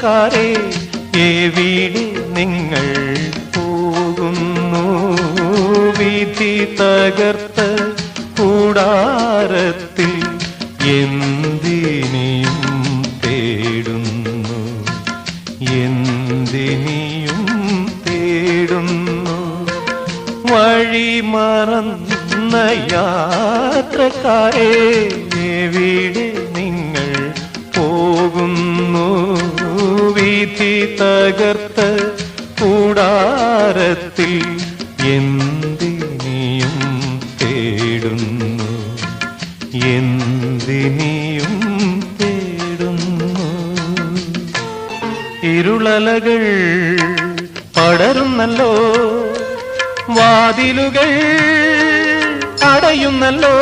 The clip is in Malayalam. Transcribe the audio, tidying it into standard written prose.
യാത്രക്കാരെ എവിടെ നിങ്ങൾ പോകുന്നു? വിധി തകർത്ത കൂടാരത്തിൽ എന്തിനിയും തേടുന്നു, എന്തിനിയും തേടുന്നു. വഴി മറന്ന യാത്രക്കാരെ എവിടെ നിങ്ങൾ പോകുന്നു? വിധി തകർത്ത കൂടാരത്തിൽ എന്തിനിയും തേടുന്നു, എന്തിനിയും തേടുന്നു. ഇരുളലകൾ പടരുന്നല്ലോ, വാതിലുകൾ അടയുന്നല്ലോ.